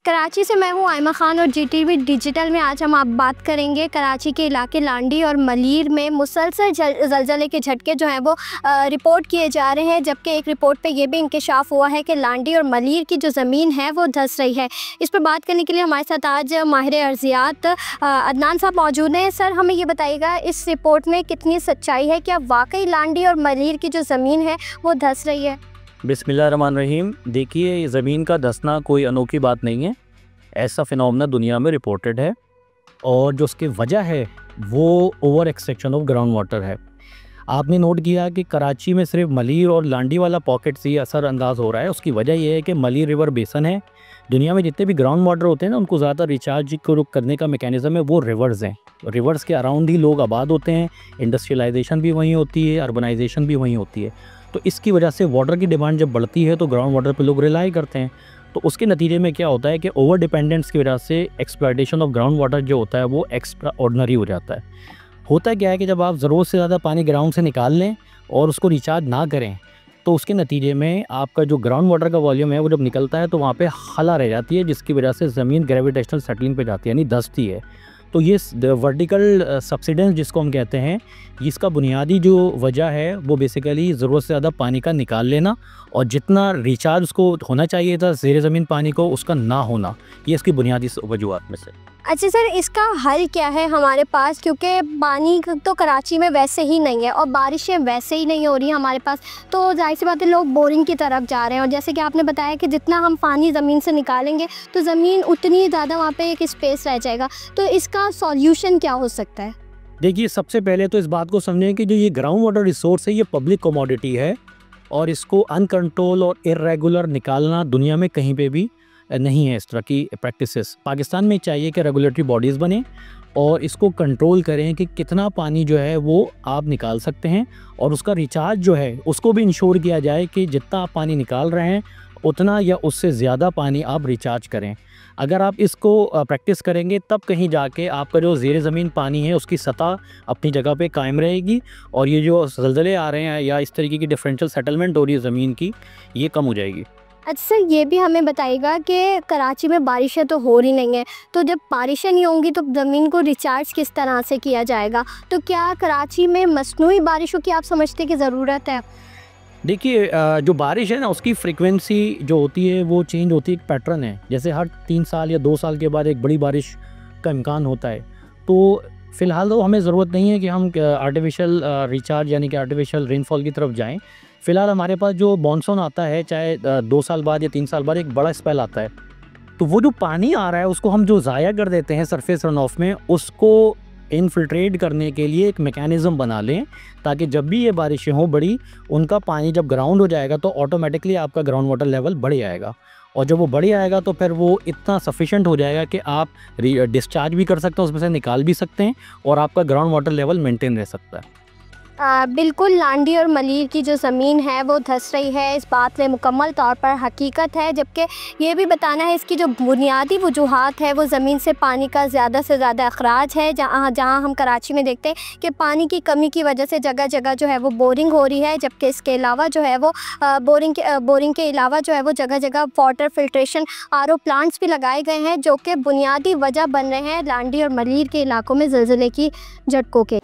कराची से मैं हूँ आयमा खान और जीटीवी डिजिटल में आज हम आप बात करेंगे कराची के इलाके लांडी और मलीर में मुसलसल ज़लज़ले के झटके जो हैं वो रिपोर्ट किए जा रहे हैं, जबकि एक रिपोर्ट पे ये भी इंकशाफ हुआ है कि लांडी और मलीर की जो ज़मीन है वो धंस रही है। इस पर बात करने के लिए हमारे साथ आज माहिर अर्ज़ियात अदनान साहब मौजूद हैं। सर, हमें ये बताइएगा इस रिपोर्ट में कितनी सच्चाई है, क्या वाकई लांडी और मलीर की जो ज़मीन है वो धंस रही है? बिस्मिल्लाहिर्रहमानिर्रहीम। देखिए, ये ज़मीन का धंसना कोई अनोखी बात नहीं है, ऐसा फिनोमेना दुनिया में रिपोर्टेड है और जो उसकी वजह है वो over extraction of ground water है। आपने नोट किया कि कराची में सिर्फ मलीर और लांडी वाला पॉकेट से ही असर अंदाज हो रहा है। उसकी वजह यह है कि मलीर रिवर बेसन है, दुनिया में जितने भी ग्राउंड वाटर होते हैं ना उनको ज़्यादा रिचार्ज को करने का मैकेनिज़्म है वो रिवर्स हैं। रिवर्स के अराउंड ही लोग आबाद होते हैं, इंडस्ट्रियलाइजेशन भी वहीं होती है, अर्बनाइजेशन भी वहीं होती है। तो इसकी वजह से वाटर की डिमांड जब बढ़ती है तो ग्राउंड वाटर पे लोग रिलाई करते हैं। तो उसके नतीजे में क्या होता है कि ओवर डिपेंडेंस की वजह से एक्सप्लॉयटेशन ऑफ ग्राउंड वाटर जो होता है वो एक्स्ट्रा ऑर्डिनरी हो जाता है। होता क्या है कि जब आप ज़रूरत से ज़्यादा पानी ग्राउंड से निकाल लें और उसको रिचार्ज ना करें तो उसके नतीजे में आपका जो ग्राउंड वाटर का वॉल्यूम है वो जब निकलता है तो वहाँ पे खला रह जाती है, जिसकी वजह से ज़मीन ग्रेविटेशनल सेटलिंग पे जाती है, यानी धंसती है। तो ये वर्टिकल सब्सिडेंस जिसको हम कहते हैं, इसका बुनियादी जो वजह है वो बेसिकली ज़रूरत से ज़्यादा पानी का निकाल लेना और जितना रिचार्ज उसको होना चाहिए था ज़ेर ज़मीन पानी को उसका ना होना, ये इसकी बुनियादी वजूहात में से। अच्छा सर, इसका हल क्या है हमारे पास, क्योंकि पानी तो कराची में वैसे ही नहीं है और बारिशें वैसे ही नहीं हो रही हैं हमारे पास, तो जाहिर सी बात है लोग बोरिंग की तरफ जा रहे हैं। और जैसे कि आपने बताया कि जितना हम पानी ज़मीन से निकालेंगे तो ज़मीन उतनी ज़्यादा वहाँ पे एक स्पेस रह जाएगा, तो इसका सॉल्यूशन क्या हो सकता है? देखिए, सबसे पहले तो इस बात को समझें कि जो ये ग्राउंड वाटर रिसोर्स है ये पब्लिक कमोडिटी है और इसको अनकंट्रोल और इर्रेगुलर निकालना दुनिया में कहीं पे भी नहीं है। इस तरह की प्रैक्टिसेस पाकिस्तान में चाहिए कि रेगुलेटरी बॉडीज़ बने और इसको कंट्रोल करें कि कितना पानी जो है वो आप निकाल सकते हैं और उसका रिचार्ज जो है उसको भी इंश्योर किया जाए कि जितना आप पानी निकाल रहे हैं उतना या उससे ज़्यादा पानी आप रिचार्ज करें। अगर आप इसको प्रैक्टिस करेंगे तब कहीं जाके आपका जो ज़ेर ज़मीन पानी है उसकी सतह अपनी जगह पे कायम रहेगी और ये जो ज़लज़ले आ रहे हैं या इस तरीके की डिफरेंशियल सेटलमेंट हो रही है ज़मीन की, ये कम हो जाएगी। अच्छा सर, ये भी हमें बताइएगा कि कराची में बारिशें तो हो रही नहीं हैं, तो जब बारिशें नहीं होंगी तो ज़मीन को रिचार्ज किस तरह से किया जाएगा? तो क्या कराची में मसनूई बारिशों की आप समझते कि ज़रूरत है? देखिए, जो बारिश है ना उसकी फ्रीक्वेंसी जो होती है वो चेंज होती है, एक पैटर्न है। जैसे हर 3 साल या 2 साल के बाद एक बड़ी बारिश का इम्कान होता है। तो फ़िलहाल तो हमें ज़रूरत नहीं है कि हम आर्टिफिशियल रिचार्ज यानी कि आर्टिफिशियल रेनफॉल की तरफ जाएं। फ़िलहाल हमारे पास जो मॉनसून आता है, चाहे 2 साल बाद या 3 साल बाद एक बड़ा स्पेल आता है, तो वो जो पानी आ रहा है उसको हम जो ज़ाया कर देते हैं सरफेस रन ऑफ में, उसको इनफिल्ट्रेट करने के लिए एक मैकेनिज़्म बना लें ताकि जब भी ये बारिशें हों बड़ी, उनका पानी जब ग्राउंड हो जाएगा तो ऑटोमेटिकली आपका ग्राउंड वाटर लेवल बढ़ जाएगा और जब वो बढ़ जाएगा तो फिर वो इतना सफिशेंट हो जाएगा कि आप डिस्चार्ज भी कर सकते हैं, उसमें से निकाल भी सकते हैं और आपका ग्राउंड वाटर लेवल मेंटेन रह सकता है। बिल्कुल, लांडी और मलीर की जो ज़मीन है वो धंस रही है, इस बात में मुकम्मल तौर पर हकीकत है, जबकि ये भी बताना है इसकी जो बुनियादी वजूहात है वो ज़मीन से पानी का ज़्यादा से ज़्यादा अखराज है। जहाँ हम कराची में देखते हैं कि पानी की कमी की वजह से जगह जगह जो है वो बोरिंग हो रही है, जबकि इसके अलावा जो है वो बोरिंग के अलावा जो है वो जगह जगह वाटर फिल्ट्रेशन आरओ प्लांट्स भी लगाए गए हैं, जो कि बुनियादी वजह बन रहे हैं लांडी और मलीर के इलाकों में ज़लज़ले की झटकों के।